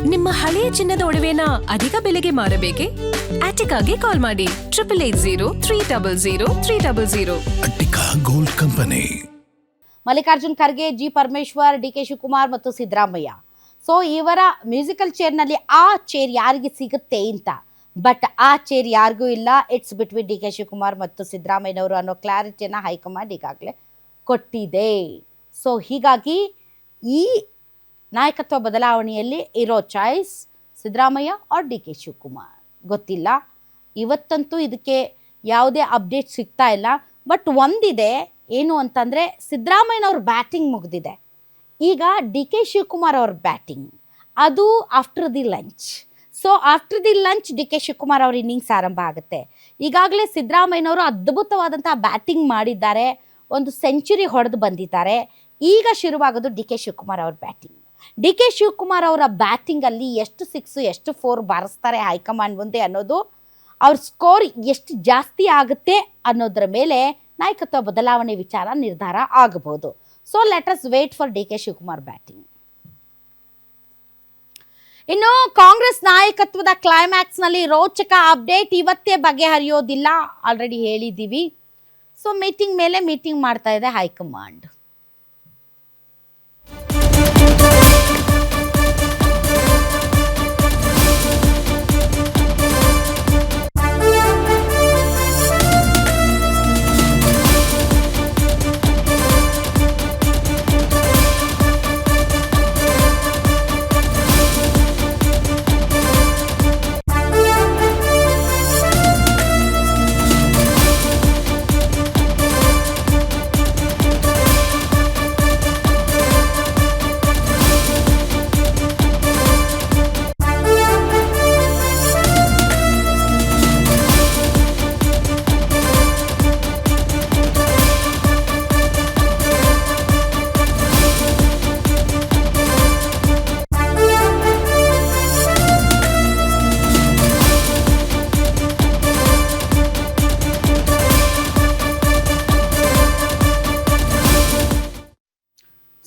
ನಿಮ್ಮ ಹಳೆಯ ಚಿನ್ನದ ಒಡವೆನ ಅಧಿಕ ಬೆಲೆಗೆ ಮಾರಬೇಕೆ? ಆಟಿಕಾಗೆ ಕಾಲ್ ಮಾಡಿ 8880 Attica Gold company. Mallikarjun Kharge, G Parameshwar, D K. Shivakumar ಮತ್ತು ಸಿದ್ದರಾಮಯ್ಯ. ಸೊ ಇವರ ಮ್ಯೂಸಿಕಲ್ ಚೇರ್ನಲ್ಲಿ ಆ ಚೇರ್ ಯಾರಿಗೆ ಸಿಗುತ್ತೆ ಅಂತ, ಬಟ್ ಆ ಚೇರ್ ಯಾರಿಗೂ ಇಲ್ಲ. It's between DK. ಶಿವಕುಮಾರ್ ಮತ್ತು ಸಿದ್ದರಾಮಯ್ಯನವರು ಅನ್ನೋ ಕ್ಲಾರಿಟಿಯನ್ನು ಹೈಕಮಾಂಡ್ ಈಗಾಗಲೇ ಕೊಟ್ಟಿದೆ. ಸೊ ಹೀಗಾಗಿ ಈ ನಾಯಕತ್ವ ಬದಲಾವಣೆಯಲ್ಲಿ ಇರೋ ಚಾಯ್ಸ್ ಸಿದ್ದರಾಮಯ್ಯ ಆರ್ ಡಿ.ಕೆ. ಶಿವಕುಮಾರ್ ಗೊತ್ತಿಲ್ಲ. ಇವತ್ತಂತೂ ಇದಕ್ಕೆ ಯಾವುದೇ ಅಪ್ಡೇಟ್ ಸಿಗ್ತಾ ಇಲ್ಲ. ಬಟ್ ಒಂದಿದೆ, ಏನು ಅಂತಂದರೆ ಸಿದ್ದರಾಮಯ್ಯನವ್ರ ಬ್ಯಾಟಿಂಗ್ ಮುಗಿದಿದೆ. ಈಗ ಡಿ.ಕೆ. ಶಿವಕುಮಾರ್ ಅವ್ರ ಬ್ಯಾಟಿಂಗ್ ಅದು after the lunch. So after the lunch D K. Shivakumar ಅವ್ರ ಇನ್ನಿಂಗ್ಸ್ ಆರಂಭ ಆಗುತ್ತೆ. ಈಗಾಗಲೇ ಸಿದ್ದರಾಮಯ್ಯನವರು ಅದ್ಭುತವಾದಂಥ ಬ್ಯಾಟಿಂಗ್ ಮಾಡಿದ್ದಾರೆ, ಒಂದು ಸೆಂಚುರಿ ಹೊಡೆದು ಬಂದಿದ್ದಾರೆ. ಈಗ ಶುರುವಾಗೋದು ಡಿ.ಕೆ. ಶಿವಕುಮಾರ್ ಅವ್ರ ಬ್ಯಾಟಿಂಗ್. ಡಿ.ಕೆ. ಶಿವಕುಮಾರ್ ಅವರ ಬ್ಯಾಟಿಂಗಲ್ಲಿ ಎಷ್ಟು 6 ಎಷ್ಟು 4 ಬಾರಿಸ್ತಾರೆ ಹೈಕಮಾಂಡ್ ಮುಂದೆ ಅನ್ನೋದು, ಅವ್ರ ಸ್ಕೋರ್ ಎಷ್ಟು ಜಾಸ್ತಿ ಆಗುತ್ತೆ ಅನ್ನೋದ್ರ ಮೇಲೆ ನಾಯಕತ್ವ ಬದಲಾವಣೆ ವಿಚಾರ ನಿರ್ಧಾರ ಆಗಬಹುದು. So let us wait for D K. Shivakumar batting. ಇನ್ನು ಕಾಂಗ್ರೆಸ್ ನಾಯಕತ್ವದ ಕ್ಲೈಮ್ಯಾಕ್ಸ್ನಲ್ಲಿ ರೋಚಕ ಅಪ್ಡೇಟ್ ಇವತ್ತೇ ಬಗೆಹರಿಯೋದಿಲ್ಲ, ಆಲ್ರೆಡಿ ಹೇಳಿದ್ದೀವಿ. ಸೊ ಮೀಟಿಂಗ್ ಮೇಲೆ ಮೀಟಿಂಗ್ ಮಾಡ್ತಾ ಇದೆ ಹೈಕಮಾಂಡ್.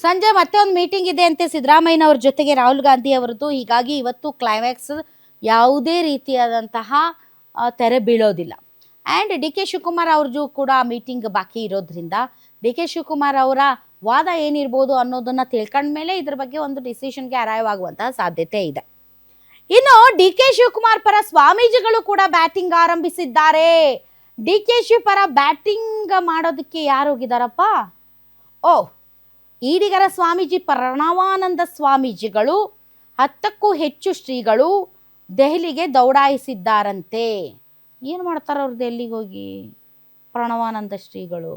ಸಂಜೆ ಮತ್ತೆ ಒಂದು ಮೀಟಿಂಗ್ ಇದೆ ಅಂತೆ ಸಿದ್ದರಾಮಯ್ಯನವ್ರ ಜೊತೆಗೆ ರಾಹುಲ್ ಗಾಂಧಿ ಅವರದ್ದು. ಹೀಗಾಗಿ ಇವತ್ತು ಕ್ಲೈಮ್ಯಾಕ್ಸ್ ಯಾವುದೇ ರೀತಿಯಾದಂತಹ ತೆರೆ ಬೀಳೋದಿಲ್ಲ. ಆ್ಯಂಡ್ ಡಿ.ಕೆ. ಶಿವಕುಮಾರ್ ಅವ್ರದ್ದು ಕೂಡ ಮೀಟಿಂಗ್ ಬಾಕಿ ಇರೋದ್ರಿಂದ ಡಿ.ಕೆ. ಶಿವಕುಮಾರ್ ಅವರ ವಾದ ಏನಿರ್ಬೋದು ಅನ್ನೋದನ್ನು ತಿಳ್ಕೊಂಡ್ಮೇಲೆ ಇದ್ರ ಬಗ್ಗೆ ಒಂದು ಡಿಸಿಷನ್ಗೆ ಅರೈವ್ ಆಗುವಂತಹ ಸಾಧ್ಯತೆ ಇದೆ. ಇನ್ನು ಡಿ.ಕೆ. ಶಿವಕುಮಾರ್ ಪರ ಸ್ವಾಮೀಜಿಗಳು ಕೂಡ ಬ್ಯಾಟಿಂಗ್ ಆರಂಭಿಸಿದ್ದಾರೆ. ಡಿ.ಕೆ. ಶಿವ ಪರ ಬ್ಯಾಟಿಂಗ್ ಮಾಡೋದಕ್ಕೆ ಯಾರು ಹೋಗಿದಾರಪ್ಪ? ಈಡಿಗರ ಸ್ವಾಮೀಜಿ ಪ್ರಣವಾನಂದ ಸ್ವಾಮೀಜಿಗಳು 10ಕ್ಕೂ ಹೆಚ್ಚು ಶ್ರೀಗಳು ದೆಹಲಿಗೆ ದೌಡಾಯಿಸಿದ್ದಾರಂತೆ. ಏನು ಮಾಡ್ತಾರೆ ಅವ್ರು ದೆಹಲಿಗೆ ಹೋಗಿ ಪ್ರಣವಾನಂದ ಶ್ರೀಗಳು?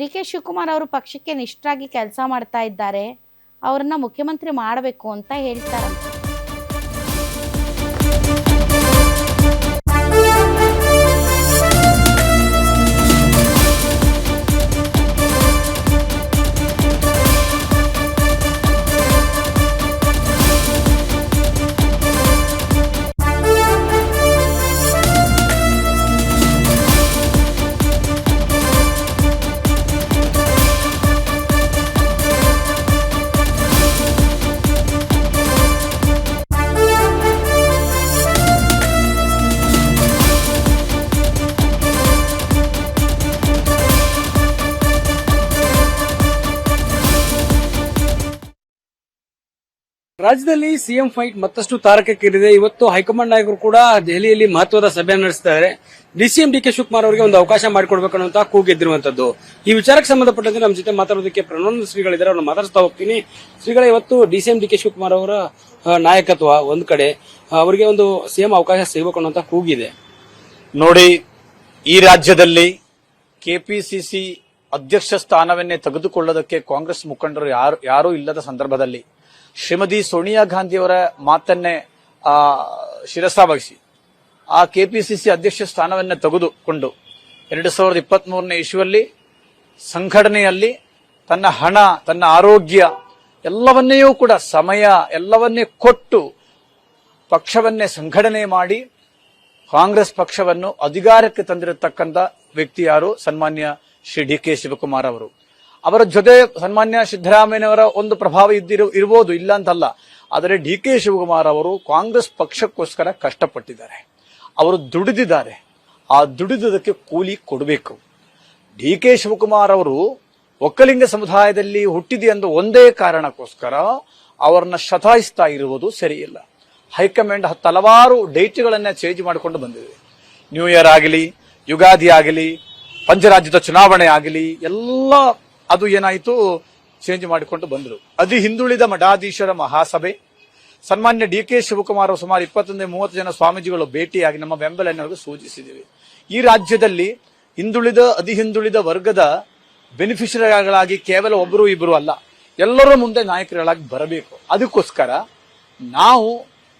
ಡಿ.ಕೆ. ಶಿವಕುಮಾರ್ ಅವರು ಪಕ್ಷಕ್ಕೆ ನಿಷ್ಠರಾಗಿ ಕೆಲಸ ಮಾಡ್ತಾ ಇದ್ದಾರೆ, ಅವ್ರನ್ನ ಮುಖ್ಯಮಂತ್ರಿ ಮಾಡಬೇಕು ಅಂತ ಹೇಳ್ತಾರಂತೆ. ರಾಜ್ಯದಲ್ಲಿ ಸಿಎಂ ಫೈಟ್ ಮತ್ತಷ್ಟು ತಾರಕಕ್ಕೇರಿದೆ. ಇವತ್ತು ಹೈಕಮಾಂಡ್ ನಾಯಕರು ಕೂಡ ದೆಹಲಿಯಲ್ಲಿ ಮಹತ್ವದ ಸಭೆ ನಡೆಸಿದ್ದಾರೆ. ಡಿಸಿಎಂ ಡಿ.ಕೆ. ಶಿವಕುಮಾರ್ ಅವರಿಗೆ ಒಂದು ಅವಕಾಶ ಮಾಡಿಕೊಡ್ಬೇಕನ್ನುವಂತ ಕೂಗೆದ್ದಿರುವಂತದ್ದು. ಈ ವಿಚಾರಕ್ಕೆ ಸಂಬಂಧಪಟ್ಟಂತೆ ನಮ್ಮ ಜೊತೆ ಮಾತಾಡೋದಕ್ಕೆ ಪ್ರಣವಾನಂದ ಶ್ರೀಗಳಿದ್ದಾರೆ, ಅವ್ರನ್ನ ಮಾತಾಡ್ತಾ ಹೋಗ್ತೀನಿ. ಶ್ರೀಗಳ, ಇವತ್ತು ಡಿಸಿಎಂ ಡಿ.ಕೆ. ಶಿವಕುಮಾರ್ ಅವರ ನಾಯಕತ್ವ ಒಂದ್ ಕಡೆ, ಅವರಿಗೆ ಒಂದು ಸಿಎಂ ಅವಕಾಶ ಸಿಗಬೇಕು ಅನ್ನುವಂತ ಕೂಗಿದೆ. ನೋಡಿ, ಈ ರಾಜ್ಯದಲ್ಲಿ ಕೆಪಿಸಿಸಿ ಅಧ್ಯಕ್ಷ ಸ್ಥಾನವನ್ನೇ ತೆಗೆದುಕೊಳ್ಳೋದಕ್ಕೆ ಕಾಂಗ್ರೆಸ್ ಮುಖಂಡರು ಯಾರೂ ಇಲ್ಲದ ಸಂದರ್ಭದಲ್ಲಿ ಶ್ರೀಮತಿ ಸೋನಿಯಾ ಗಾಂಧಿಯವರ ಮಾತನ್ನೇ ಶಿರಸಾವಹಿಸಿ ಆ ಕೆಪಿಸಿಸಿ ಅಧ್ಯಕ್ಷ ಸ್ಥಾನವನ್ನೇ ತೆಗೆದುಕೊಂಡು 2023ನೇ ಇಸ್ವಿಯಲ್ಲಿ ಸಂಘಟನೆಯಲ್ಲಿ ತನ್ನ ಹಣ, ತನ್ನ ಆರೋಗ್ಯ ಎಲ್ಲವನ್ನೆಯೂ ಕೂಡ ಸಮಯ ಎಲ್ಲವನ್ನೇ ಕೊಟ್ಟು ಪಕ್ಷವನ್ನೇ ಸಂಘಟನೆ ಮಾಡಿ ಕಾಂಗ್ರೆಸ್ ಪಕ್ಷವನ್ನು ಅಧಿಕಾರಕ್ಕೆ ತಂದಿರತಕ್ಕಂಥ ವ್ಯಕ್ತಿ ಯಾರು? ಸನ್ಮಾನ್ಯ ಶ್ರೀ ಡಿ.ಕೆ. ಶಿವಕುಮಾರ್ ಅವರು. ಅವರ ಜೊತೆ ಸನ್ಮಾನ್ಯ ಸಿದ್ದರಾಮಯ್ಯನವರ ಒಂದು ಪ್ರಭಾವ ಇರ್ಬೋದು, ಇಲ್ಲ ಅಂತಲ್ಲ. ಆದರೆ ಡಿ ಕೆ ಶಿವಕುಮಾರ್ ಅವರು ಕಾಂಗ್ರೆಸ್ ಪಕ್ಷಕ್ಕೋಸ್ಕರ ಕಷ್ಟಪಟ್ಟಿದ್ದಾರೆ, ಅವರು ದುಡಿದಿದ್ದಾರೆ. ಆ ದುಡಿದದಕ್ಕೆ ಕೂಲಿ ಕೊಡಬೇಕು. ಡಿ ಕೆ ಶಿವಕುಮಾರ್ ಅವರು ಒಕ್ಕಲಿಂಗ ಸಮುದಾಯದಲ್ಲಿ ಹುಟ್ಟಿದೆ ಎಂದು ಒಂದೇ ಕಾರಣಕ್ಕೋಸ್ಕರ ಅವರನ್ನ ಶತಾಯಿಸ್ತಾ ಇರುವುದು ಸರಿಯಿಲ್ಲ. ಹೈಕಮಾಂಡ್ ಹಲವಾರು ಡೇಟ್ಗಳನ್ನ ಚೇಂಜ್ ಮಾಡಿಕೊಂಡು ಬಂದಿದೆ. ನ್ಯೂ ಇಯರ್ ಆಗಲಿ, ಯುಗಾದಿ ಆಗಲಿ, ಪಂಚರಾಜ್ಯದ ಚುನಾವಣೆ ಆಗಲಿ, ಎಲ್ಲ ಅದು ಏನಾಯಿತು ಚೇಂಜ್ ಮಾಡಿಕೊಂಡು ಬಂದರು. ಅತಿ ಹಿಂದುಳಿದ ಮಠಾಧೀಶರ ಮಹಾಸಭೆ, ಸನ್ಮಾನ್ಯ ಡಿ ಕೆ ಶಿವಕುಮಾರ್ ಅವರು ಸುಮಾರು 21-30 ಜನ ಸ್ವಾಮೀಜಿಗಳು ಭೇಟಿಯಾಗಿ ನಮ್ಮ ಬೆಂಬಲವನ್ನು ಸೂಚಿಸಿದ್ದೇವೆ. ಈ ರಾಜ್ಯದಲ್ಲಿ ಅತಿ ಹಿಂದುಳಿದ ವರ್ಗದ ಬೆನಿಫಿಷರಿಗಳಾಗಿ ಕೇವಲ ಒಬ್ಬರು ಇಬ್ಬರು ಅಲ್ಲ, ಎಲ್ಲರೂ ಮುಂದೆ ನಾಯಕರುಗಳಾಗಿ ಬರಬೇಕು. ಅದಕ್ಕೋಸ್ಕರ ನಾವು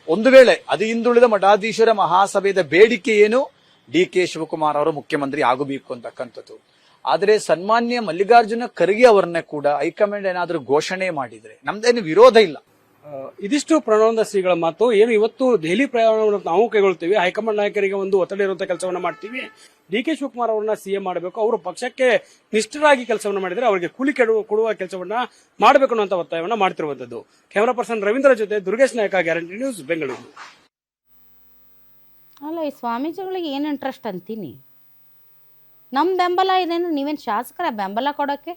ಒಂದು ವೇಳೆ ಅತಿ ಹಿಂದುಳಿದ ಮಠಾಧೀಶರ ಮಹಾಸಭೆಯ ಬೇಡಿಕೆ ಏನು, ಡಿ ಕೆ ಶಿವಕುಮಾರ್ ಅವರು ಮುಖ್ಯಮಂತ್ರಿ ಆಗಬೇಕು ಅಂತಕ್ಕಂಥದ್ದು. ಆದರೆ ಸನ್ಮಾನ್ಯ ಮಲ್ಲಿಕಾರ್ಜುನ ಖರ್ಗೆ ಅವರನ್ನೇ ಕೂಡ ಹೈಕಮಾಂಡ್ ಏನಾದರೂ ಘೋಷಣೆ ಮಾಡಿದ್ರೆ ನಮ್ದೇನು ವಿರೋಧ ಇಲ್ಲ. ಇದಿಷ್ಟು ಪ್ರಣವಂದ ಶ್ರೀಗಳ ಮಾತು. ಏನು ಇವತ್ತು ದೆಹಲಿ ಪ್ರಯಾಣವನ್ನು ನಾವು ಕೈಗೊಳ್ತೀವಿ, ಹೈಕಮಾಂಡ್ ನಾಯಕರಿಗೆ ಒಂದು ಒತ್ತಡ ಇರುವಂತಹ ಕೆಲಸವನ್ನ ಮಾಡ್ತೀವಿ. ಡಿ ಕೆ ಶಿವಕುಮಾರ್ ಅವರನ್ನ ಸಿಎಂ ಮಾಡಬೇಕು, ಅವರು ಪಕ್ಷಕ್ಕೆ ನಿಷ್ಠರಾಗಿ ಕೆಲಸವನ್ನ ಮಾಡಿದ್ರೆ ಅವರಿಗೆ ಕೂಲಿ ಕೊಡುವ ಕೆಲಸವನ್ನ ಮಾಡಬೇಕು ಅನ್ನುವಂತ ಒತ್ತಾಯವನ್ನ ಮಾಡ್ತಿರುವಂತದ್ದು. ಕ್ಯಾಮರಾ ಪರ್ಸನ್ ರವೀಂದ್ರ ಜೊತೆ ದುರ್ಗೇಶ್ ನಾಯಕ, ಗ್ಯಾರಂಟಿ ನ್ಯೂಸ್, ಬೆಂಗಳೂರು. ಅಲ್ಲ, ಈ ಸ್ವಾಮೀಜಿಗಳಿಗೆ ಏನು ಇಂಟ್ರೆಸ್ಟ್ ಅಂತೀನಿ? ನಮ್ಮ ಬೆಂಬಲ ಇದೇನು? ನೀವೇನು ಶಾಸಕರ ಬೆಂಬಲ ಕೊಡೋಕ್ಕೆ?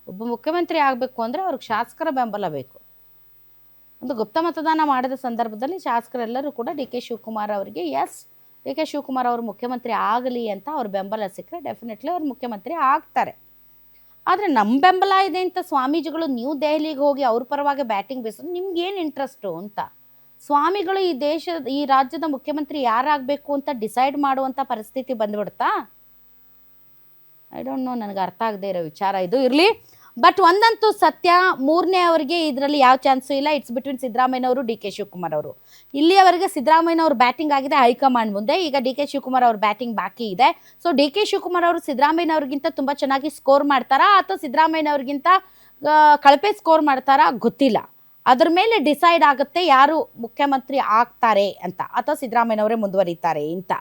ಒಬ್ಬ ಮುಖ್ಯಮಂತ್ರಿ ಆಗಬೇಕು ಅಂದರೆ ಅವ್ರಿಗೆ ಶಾಸಕರ ಬೆಂಬಲ ಬೇಕು. ಒಂದು ಗುಪ್ತ ಮತದಾನ ಮಾಡಿದ ಸಂದರ್ಭದಲ್ಲಿ ಶಾಸಕರೆಲ್ಲರೂ ಕೂಡ ಡಿ ಕೆ ಶಿವಕುಮಾರ್ ಅವರಿಗೆ ಡಿ ಕೆ ಶಿವಕುಮಾರ್ ಅವರು ಮುಖ್ಯಮಂತ್ರಿ ಆಗಲಿ ಅಂತ ಅವ್ರ ಬೆಂಬಲ ಸಿಕ್ಕರೆ ಡೆಫಿನೆಟ್ಲಿ ಅವ್ರು ಮುಖ್ಯಮಂತ್ರಿ ಆಗ್ತಾರೆ. ಆದರೆ ನಮ್ಮ ಬೆಂಬಲ ಇದೆ ಅಂತ ಸ್ವಾಮೀಜಿಗಳು ನ್ಯೂ ದೆಹಲಿಗೆ ಹೋಗಿ ಅವ್ರ ಪರವಾಗಿ ಬ್ಯಾಟಿಂಗ್ ಬೀಸೋದು ನಿಮ್ಗೇನು ಇಂಟ್ರೆಸ್ಟು ಅಂತ? ಸ್ವಾಮಿಗಳು ಈ ರಾಜ್ಯದ ಮುಖ್ಯಮಂತ್ರಿ ಯಾರಾಗಬೇಕು ಅಂತ ಡಿಸೈಡ್ ಮಾಡುವಂಥ ಪರಿಸ್ಥಿತಿ ಬಂದ್ಬಿಡ್ತಾ? ಐ ಡೋಂಟ್ ನೋ, ನನಗೆ ಅರ್ಥ ಆಗದೆ ಇರೋ ವಿಚಾರ ಇದು. ಇರಲಿ, ಬಟ್ ಒಂದಂತೂ ಸತ್ಯ, ಮೂರನೇ ಅವರಿಗೆ ಇದರಲ್ಲಿ ಯಾವ ಚಾನ್ಸು ಇಲ್ಲ. ಇಟ್ಸ್ ಬಿಟ್ವೀನ್ ಸಿದ್ದರಾಮಯ್ಯನವರು, ಡಿ ಕೆ ಶಿವಕುಮಾರ್ ಅವರು. ಇಲ್ಲಿಯವರೆಗೆ ಸಿದ್ದರಾಮಯ್ಯನವರು ಬ್ಯಾಟಿಂಗ್ ಆಗಿದೆ ಹೈಕಮಾಂಡ್ ಮುಂದೆ, ಈಗ ಡಿ ಕೆ ಶಿವಕುಮಾರ್ ಅವ್ರ ಬ್ಯಾಟಿಂಗ್ ಬಾಕಿ ಇದೆ. ಸೊ ಡಿ ಕೆ ಶಿವಕುಮಾರ್ ಅವರು ಸಿದ್ದರಾಮಯ್ಯನವ್ರಿಗಿಂತ ತುಂಬ ಚೆನ್ನಾಗಿ ಸ್ಕೋರ್ ಮಾಡ್ತಾರಾ ಅಥವಾ ಸಿದ್ದರಾಮಯ್ಯನವ್ರಿಗಿಂತ ಕಳಪೆ ಸ್ಕೋರ್ ಮಾಡ್ತಾರಾ ಗೊತ್ತಿಲ್ಲ. ಅದ್ರ ಮೇಲೆ ಡಿಸೈಡ್ ಆಗುತ್ತೆ ಯಾರು ಮುಖ್ಯಮಂತ್ರಿ ಆಗ್ತಾರೆ ಅಂತ, ಅಥವಾ ಸಿದ್ದರಾಮಯ್ಯನವರೇ ಮುಂದುವರಿತಾರೆ ಅಂತ.